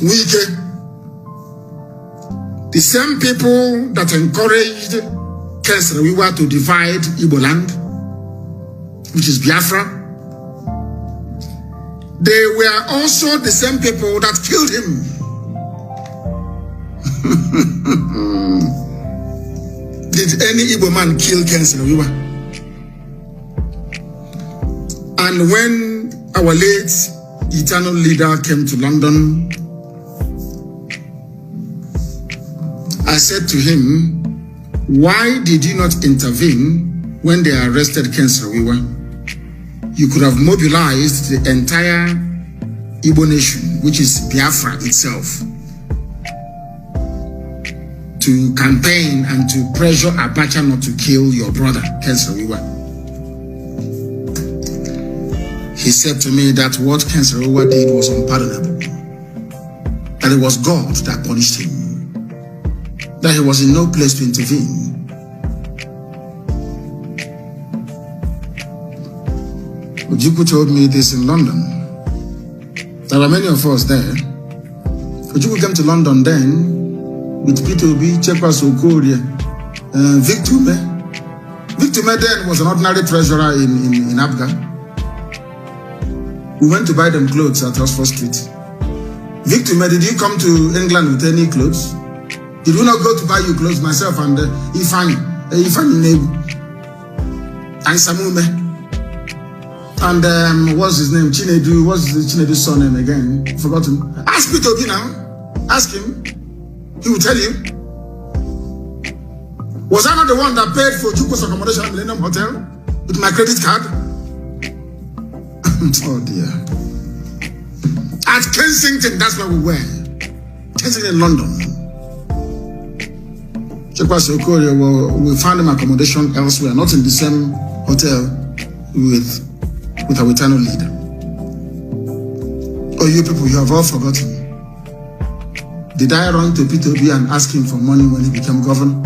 Wike, the same people that encouraged Kesrewiwa to divide Igbo land, which is Biafra, they were also the same people that killed him. Did any Igbo man kill Kesrewiwa? And when our late eternal leader came to London, I said to him, why did you not intervene when they arrested Kesrewiwa? You could have mobilized the entire Igbo nation, which is Biafra itself, to campaign and to pressure Abacha not to kill your brother, Kesrewiwa. He said to me that what Kesrewiwa did was unpardonable, that it was God that punished him, that he was in no place to intervene. Ojukwu told me this in London. There were many of us there. Ojukwu came to London then with P2B, Chekwas Okorie, Victume. Victume then was an ordinary treasurer in Abga. We went to buy them clothes at Oxford Street. Victume, did you come to England with any clothes? Did we not go to buy you clothes, myself and Ifani Nebu, and Samume, and what's his name? Chinedu, what's Chinedu's son name again? Forgotten. Ask P2B now. Ask him. He will tell you. Was I not the one that paid for Juko's accommodation at Millennium Hotel with my credit card? Oh dear. At Kensington, that's where we were. Kensington, London. We found him accommodation elsewhere, not in the same hotel with our eternal leader. Oh, you people, you have all forgotten. Did I run to P2B and ask him for money when he became governor?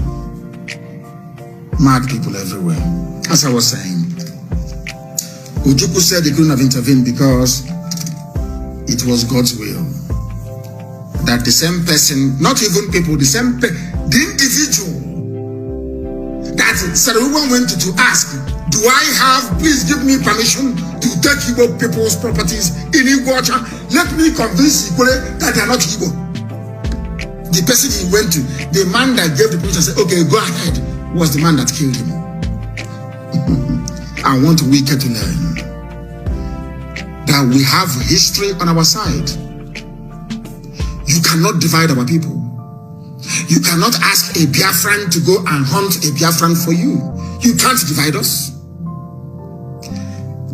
Mad people everywhere. As I was saying, Ojukwu said he couldn't have intervened because it was God's will. That the same person, not even people, the individual that Kesrewiwa went to ask, do I have, please give me permission to take Igbo people's properties in Igbo? Let me convince Igbo that they are not Igbo. The person he went to, the man that gave the permission said, okay, go ahead, was the man that killed him. I want Wike to learn that we have history on our side. You cannot divide our people. You cannot ask a Biafran to go and hunt a Biafran for you. You can't divide us.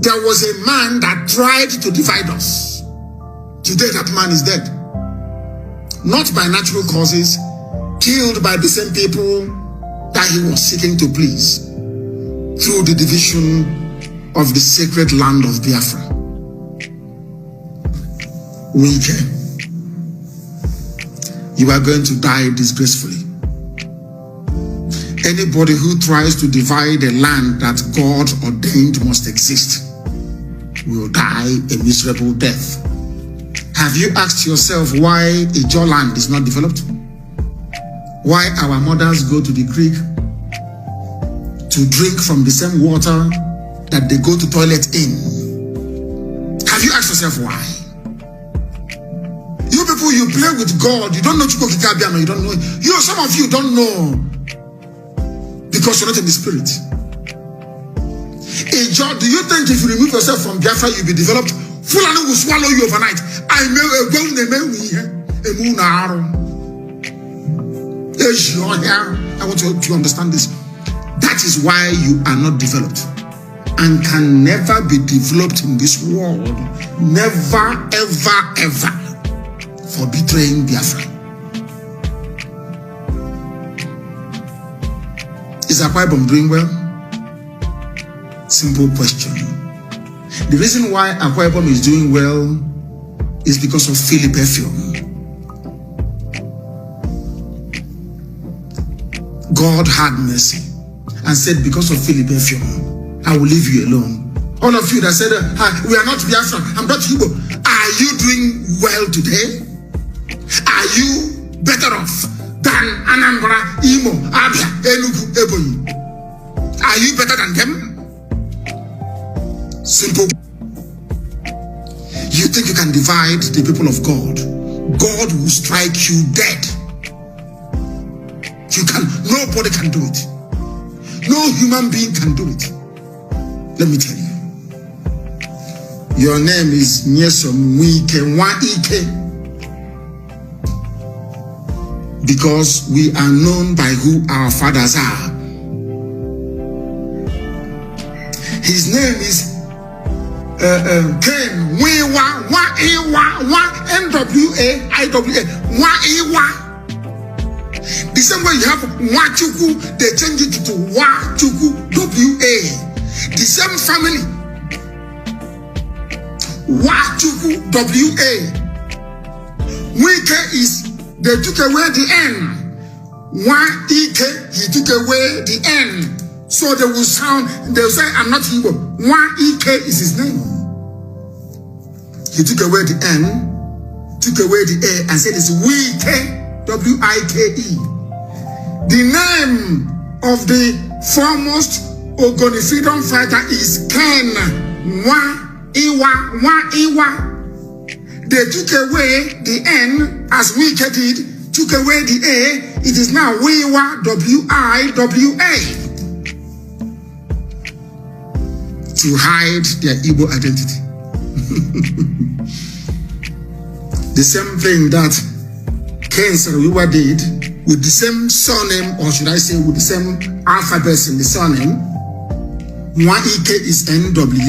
There was a man that tried to divide us. Today that man is dead. Not by natural causes, killed by the same people that he was seeking to please through the division of the sacred land of Biafra. Wike, you are going to die disgracefully. Anybody who tries to divide a land that God ordained must exist will die a miserable death. Have you asked yourself why Ijaw land is not developed? Why our mothers go to the creek to drink from the same water that they go to toilet in? Have you asked yourself why? You people, you play with God. You don't know Chukwu Kikabiano. You don't know. Some of you don't know because you're not in the spirit. Ijaw, do you think if you remove yourself from Biafra, you'll be developed? Fulani will swallow you overnight. I want you to understand this. That is why you are not developed and can never be developed in this world. Never, ever, ever, for betraying Biafra. Is Akwa Ibom doing well? Simple question. The reason why Akwa Ibom is doing well is because of Philip Effiong. God had mercy and said, because of Philip Effiong, I will leave you alone. All of you that said, we are not Biafra, I'm not Igbo. Are you doing well today? are you better off than Anambra, Imo, Abia, Enugu, Ebonyi? Are you better than them? Simple. You think you can divide the people of God? God will strike you dead. Nobody can do it. No human being can do it. Let me tell you. Your name is Nyesom Wike. Because we are known by who our fathers are. His name is Ken Nwa. The same way you have Wachuku, they change it to Wachuku, W-A. The same family, Wachuku, W-A. Wike is, they took away the N. Wike, he took away the N. So they will sound, they will say, I'm not Igbo. Wike is his name. He took away the N, took away the A, and said it's Wike. W-I-K-E. The name of the foremost Ogoni freedom fighter is Ken Nwa-Iwa. They took away the N as Wike did, took away the A. It is now Wiwa, W-I-W-A. To hide their Igbo identity. The same thing that Ken Sarawiwa did with the same surname, or should I say with the same alphabets in the surname. Wike is N-W-A-I-K-E.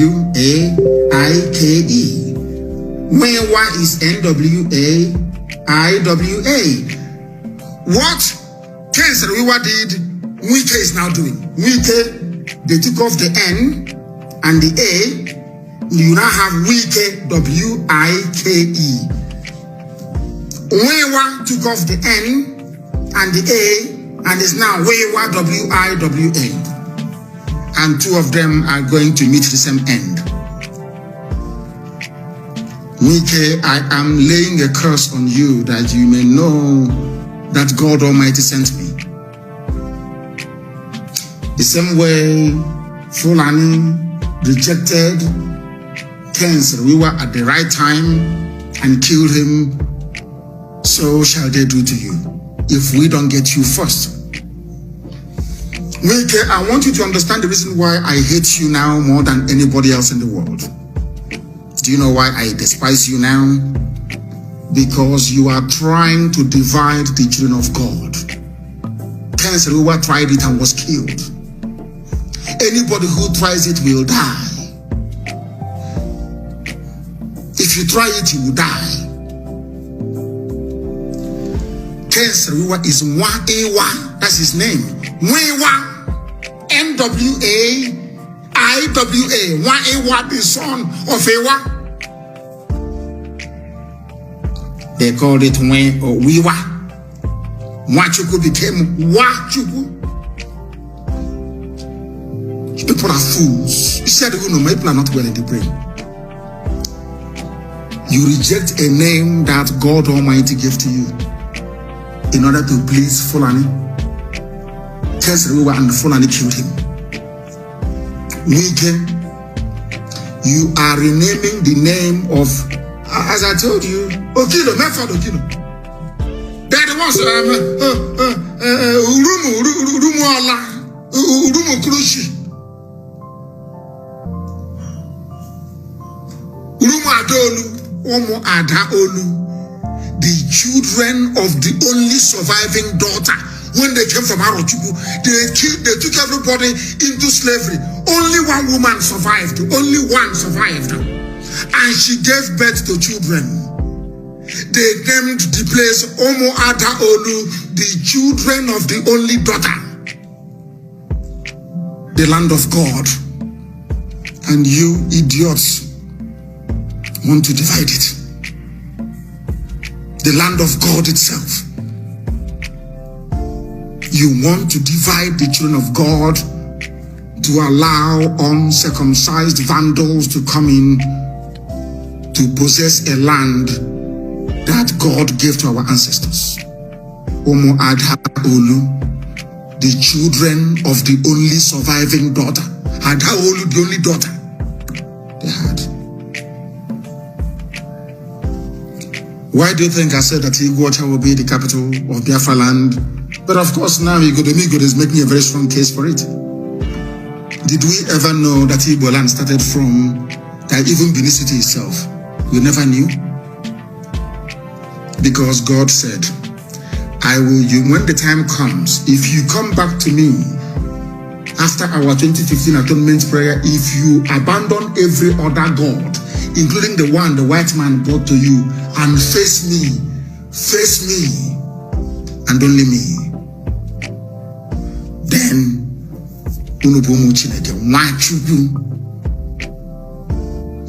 Wiwa is N-W-A-I-W-A. What Ken Sarawiwa did, Wike is now doing. Wike, they took off the N and the A. You now have Wike, W-I-K-E. Wiwa took off the N and the A and is now Wiwa, W-I-W-A. And two of them are going to meet the same end. Wike, I am laying a curse on you that you may know that God Almighty sent me. The same way Fulani rejected Ken Sarawiwa at the right time and killed him, so shall they do to you if we don't get you first. Wike, I want you to understand the reason why I hate you now more than anybody else in the world. Do you know why I despise you now? Because you are trying to divide the children of God. Ken Sarawiwa tried it and was killed. Anybody who tries it will die. If you try it, you will die. Ken Sarawiwa is Nwa-Iwa, that's his name. Nwa-Iwa, N-W-A-I-W-A. Nwa-Iwa, the son of Ewa. They called it Wiwa. Nwachuku became Wachuku. People are fools. You said, you know, my people are not well in the brain. You reject a name that God Almighty gave to you in order to please Fulani. Ken Sarawiwa and Fulani killed him. Wike, you are renaming the name of, as I told you, Okilo, Mefad Okilo. They're the ones Urumu Allah, Urumu Krushi, Urumu Adolu, Omo Adaolu. The children of the only surviving daughter, when they came from Arochukwu, they took everybody into slavery. Only one woman survived. Only one survived. And she gave birth to children. They named the place Omo Ada Olu, the children of the only daughter. The land of God. And you idiots want to divide it. The land of God itself. You want to divide the children of God to allow uncircumcised vandals to come in to possess a land that God gave to our ancestors. Omo Adha Olu, the children of the only surviving daughter. Adha Olu, the only daughter they had. Why do you think I said that Igbo will be the capital of Biafra land? But of course now Igbo is making a very strong case for it. Did we ever know that Igbo land started from that even Benin City itself? We never knew. Because God said, I will, when the time comes, if you come back to me after our 2015 atonement prayer, if you abandon every other God, including the one the white man brought to you, and face me, and only me, then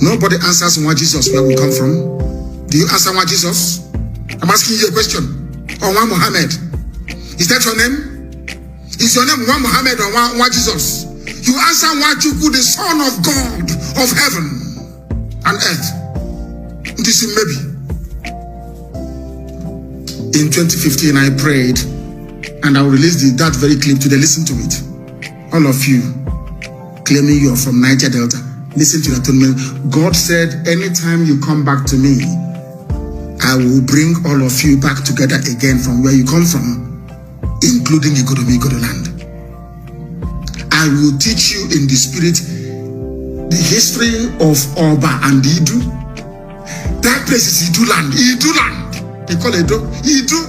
nobody answers why Jesus where we come from. Do you answer why Jesus? I'm asking you a question. Or one Muhammad? Is that your name? Is your name one Muhammad or one Jesus? You answer one Chukwu, the Son of God of heaven and earth. This is maybe. In 2015, I prayed, and I will release that very clip today. Listen to it. All of you claiming you're from Niger Delta, listen to that. God said, anytime you come back to me, I will bring all of you back together again from where you come from, including Igbo land. I will teach you in the spirit the history of Oba and Idu. That place is Idu land. Idu land. They call it Idu.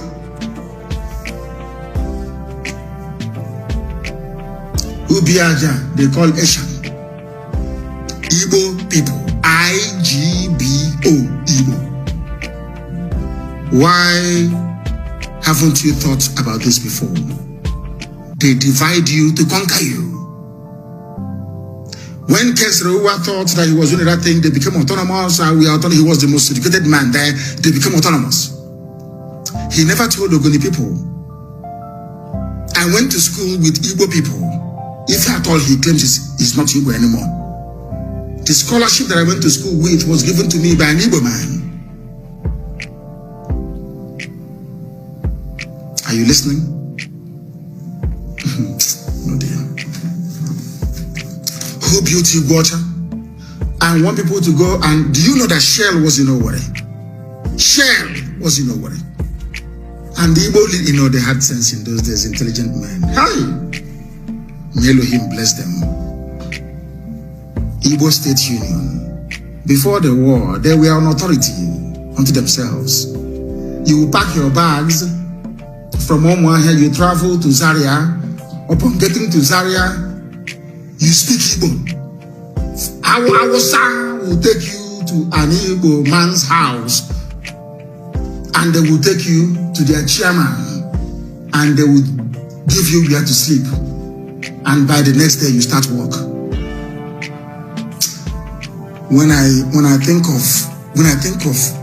Ubiaja, they call Eshan. Igbo people. I-G-B-O. Igbo. Why haven't you thought about this before? They divide you to conquer you. When Kesrewa thought that he was doing that thing, they became autonomous. He was the most educated man there. They became autonomous. He never told Ogoni people. I went to school with Igbo people. If at all he claims he's not Igbo anymore. The scholarship that I went to school with was given to me by an Igbo man. Are you listening? Oh dear. Who built water? I want people to go and do you know that Shell was in Owerri? Shell was in Owerri. And the Igbo, they had sense in those days, intelligent men. Hi! May Elohim bless them. Igbo State Union. Before the war, they were an authority unto themselves. You will pack your bags from Omuahia, you travel to Zaria. Upon getting to Zaria, you speak Igbo. Awasa will take you to an Igbo man's house, and they will take you to their chairman, and they will give you where to sleep. And by the next day, you start work. When I think of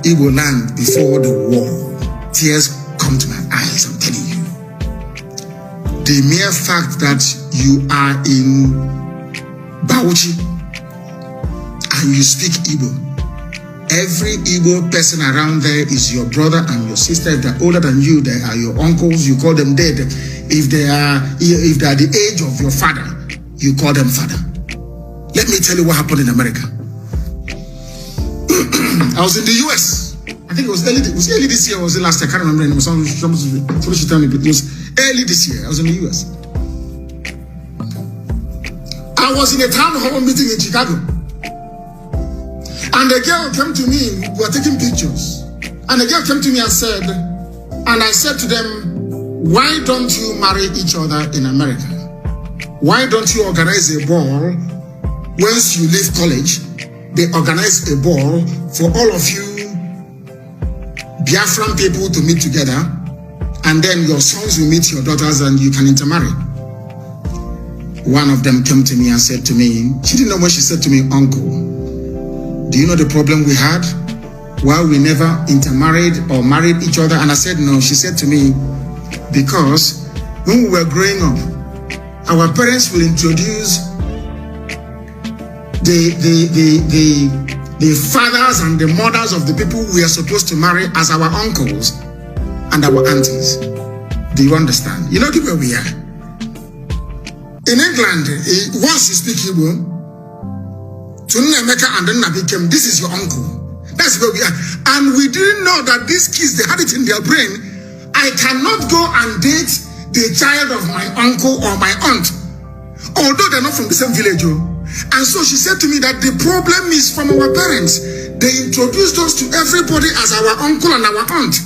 Igbo land before the war, tears come to my eyes. I'm telling you. The mere fact that you are in Bauchi and you speak Igbo, every Igbo person around there is your brother and your sister. If they're older than you, they are your uncles. You call them dead. If they are the age of your father, you call them father. Let me tell you what happened in America. I was in the US. I think it was early this year or was it last year? I can't remember anymore. Somebody should tell me, but it was early this year. I was in the US. I was in a town hall meeting in Chicago. And a girl came to me, we were taking pictures. And a girl came to me and said, and I said to them, why don't you marry each other in America? Why don't you organize a ball? Once you leave college, they organize a ball for all of you Biafran people to meet together, and then your sons will meet your daughters and you can intermarry. One of them came to me and said to me, she didn't know what she said to me, uncle, do you know the problem we had? Why we never intermarried or married each other? And I said, no. She said to me, because when we were growing up, our parents will introduce the the fathers and the mothers of the people we are supposed to marry as our uncles and our aunties. Do you understand? You know the way we are. In England, once you speak Igbo, to Nnamdi and Nnamdi Kanu, this is your uncle. That's where we are. And we didn't know that these kids, they had it in their brain. I cannot go and date the child of my uncle or my aunt, although they're not from the same village. And so she said to me that the problem is from our parents. They introduced us to everybody as our uncle and our aunt.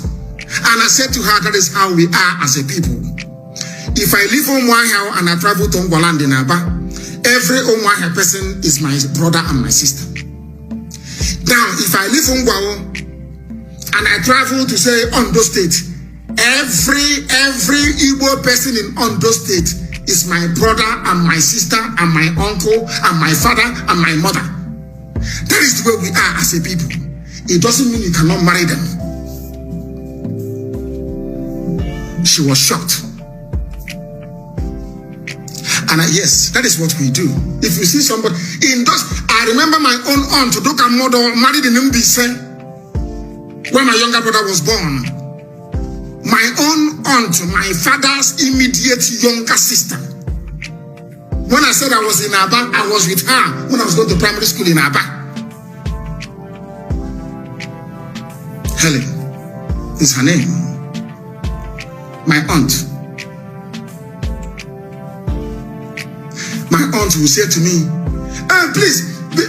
And I said to her, that is how we are as a people. If I live on Wahao and I travel to Ngwaland in Aba, every Wahao person is my brother and my sister. Now, if I live on Ngwao and I travel to say Ondo State, every Igbo person in Ondo State is my brother and my sister and my uncle and my father and my mother. That is the way we are as a people. It doesn't mean you cannot marry them. She was shocked. And yes, that is what we do. If you see somebody in those, I remember my own aunt, Doka Modo, married in Mbise when my younger brother was born. My own aunt, my father's immediate younger sister. When I said I was in Aba, I was with her when I was going to primary school in Aba. Helen is her name. My aunt. My aunt will say to me, please, we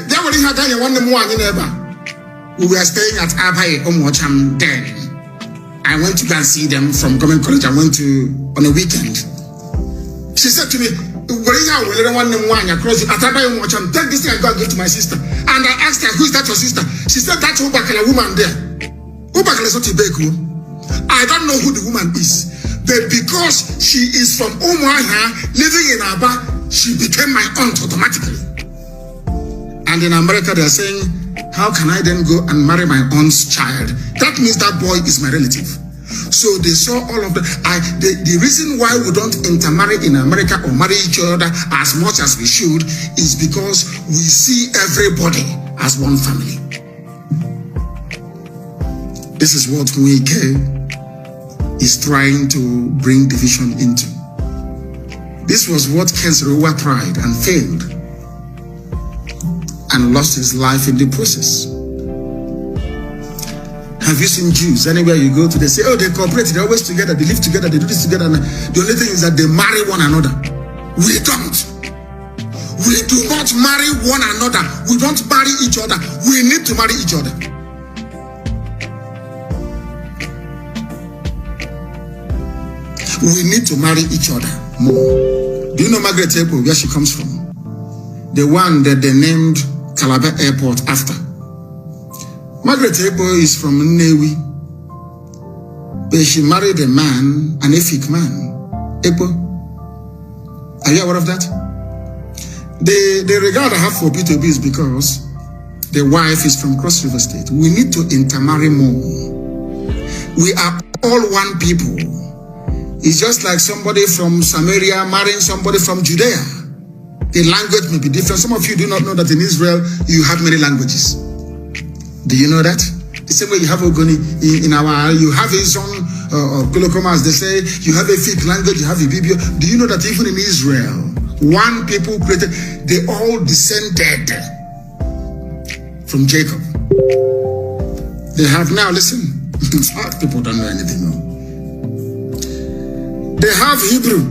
were staying at Abai Omocham then. I went to go and see them from Government College. I went to on a weekend. She said to me, take this thing and go and give to my sister. And I asked her, who is that your sister? She said, that's Ubakala woman there. Ubakala is not Ibeku. I don't know who the woman is. But because she is from Umuahia, living in Aba, she became my aunt automatically. And in America, they're saying, how can I then go and marry my aunt's child? That means that boy is my relative. So they saw all of that. The reason why we don't intermarry in America or marry each other as much as we should is because we see everybody as one family. This is what Wike is trying to bring division into. This was what Kesrewa tried and failed and lost his life in the process. Have you seen Jews? Anywhere you go to, they say, oh, they cooperate, they're always together, they live together, they do this together. And the only thing is that they marry one another. We don't. We do not marry one another. We don't marry each other. We need to marry each other. We need to marry each other more. Do you know Margaret Ebo, where she comes from? The one that they named Calabar Airport after. Margaret Ebo is from Nnewi, but she married a man, an Efik man. Ebo. Are you aware of that? The regard I have for P2B is because the wife is from Cross River State. We need to intermarry more. We are all one people. It's just like somebody from Samaria marrying somebody from Judea. The language may be different. Some of you do not know that in Israel, you have many languages. Do you know that? The same way you have Ogoni in our, you have a song, Kolokoma, as they say, you have a Fik language, you have a Bibio. Do you know that even in Israel, one people created, they all descended from Jacob. They have now, listen, people don't know anything. No. They have Hebrew.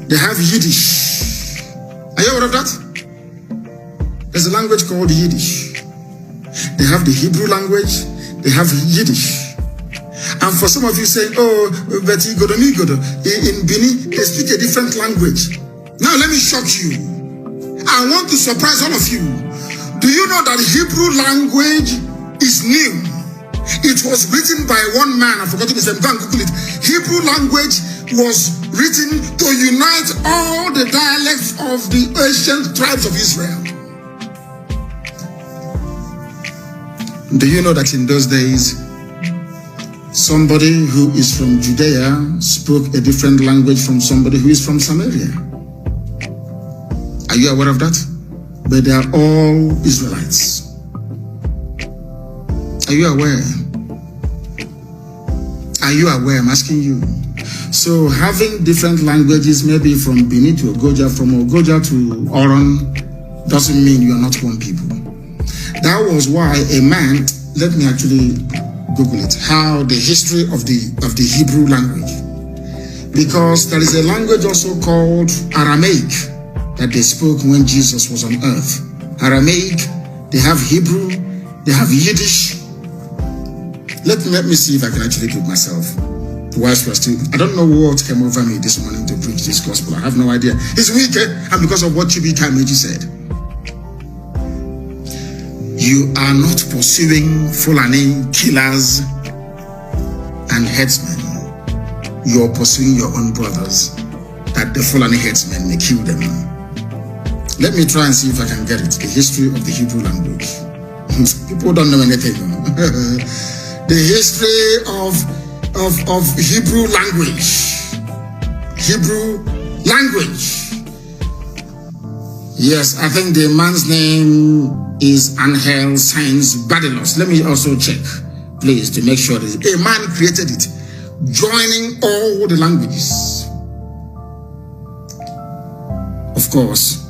They have Yiddish. Are you aware of that? There's a language called Yiddish. They have the Hebrew language. They have Yiddish. And for some of you saying, oh, but in Benin, they speak a different language. Now let me shock you. I want to surprise all of you. Do you know that Hebrew language is new? It was written by one man, I forgot his name, go and Google it. Hebrew language was written to unite all the dialects of the ancient tribes of Israel. Do you know that in those days, somebody who is from Judea spoke a different language from somebody who is from Samaria? Are you aware of that? but they are all Israelites. Are you aware? Are you aware? I'm asking you. So having different languages, maybe from Benin to Ogoja, from Ogoja to Oron, doesn't mean you are not one people. That was why a man, let me actually Google it, how the history of the Hebrew language. Because there is a language also called Aramaic that they spoke when Jesus was on earth. Aramaic, they have Hebrew, they have Yiddish. Let me see if I can actually put myself. Whilst we're still, I don't know what came over me this morning to preach this gospel. I have no idea. It's weak, and because of what Chibika Meji said. You are not pursuing Fulani killers and headsmen. You are pursuing your own brothers, that the Fulani headsmen may kill them. Let me try and see if I can get it. The history of the Hebrew language. People don't know anything. The history of Hebrew language. Hebrew language. Yes, I think the man's name is Angel Sainz Badilos. Let me also check, please, to make sure that a man created it, joining all the languages. Of course,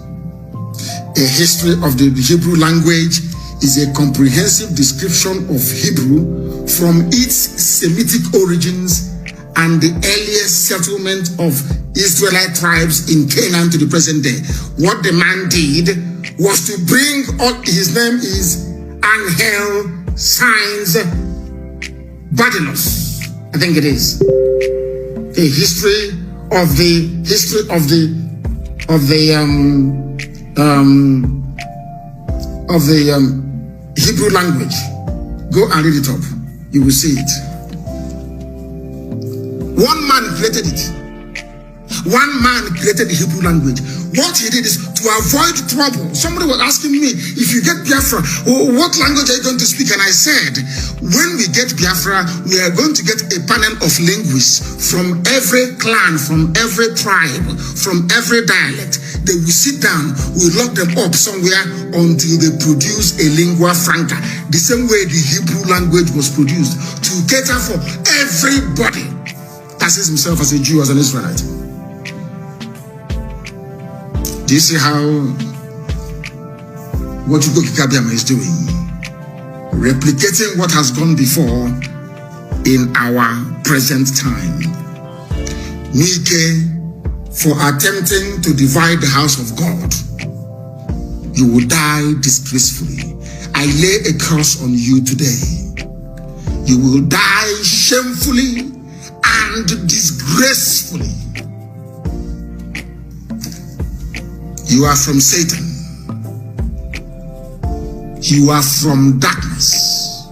a history of the Hebrew language is a comprehensive description of Hebrew from its Semitic origins and the earliest settlement of Israelite tribes in Canaan to the present day. What the man did was to bring all, his name is Angel Sainz Badilos, I think it is. The history of the Hebrew language. Go and read it up. You will see it. One man created it. One man created the Hebrew language. What he did is to avoid trouble. Somebody was asking me, if you get Biafra, what language are you going to speak? And I said, when we get Biafra, we are going to get a panel of linguists from every clan, from every tribe, from every dialect. They will sit down, we lock them up somewhere until they produce a lingua franca. The same way the Hebrew language was produced to cater for everybody that sees himself as a Jew, as an Israelite. Do you see how what Ugo Kikabiama is doing? Replicating what has gone before in our present time. Wike, for attempting to divide the house of God, you will die disgracefully. I lay a curse on you today. You will die shamefully and disgracefully. You are from Satan. You are from darkness.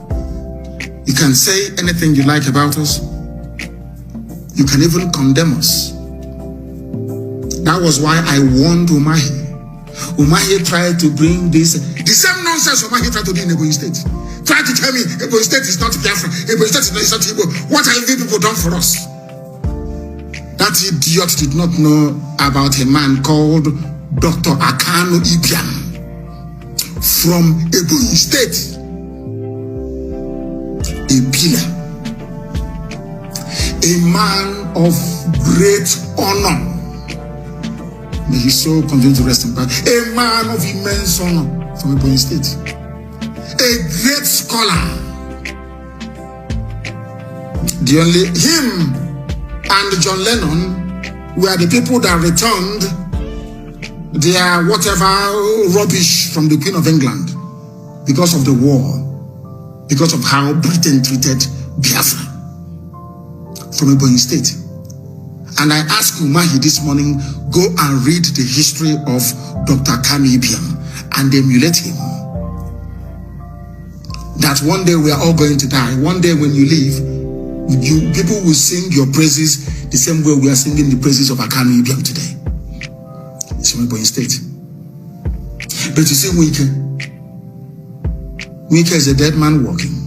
You can say anything you like about us. You can even condemn us. That was why I warned Umahi. Umahi tried to bring this, the same nonsense Umahi tried to do in Ebonyi State. Tried to tell me Ebonyi State is not Biafra, Ebonyi State is not Igbo. What have you people done for us? That idiot did not know about a man called Dr. Akanu Ibiam from Ebonyi State. A pillar. A man of great honor. May his soul continue to rest in peace. A man of immense honor from Ebonyi State. A great scholar. The only him and John Lennon were the people that returned their whatever rubbish from the Queen of England because of the war, because of how Britain treated Biafra from Ebonyi State. And I asked Umahi this morning, go and read the history of Dr. Kanu Ibiam and emulate him. That one day we are all going to die. One day when you leave, people will sing your praises the same way we are singing the praises of Akanu Ibiam today. It's from Ebonyi State. But you see, Wike is a dead man walking.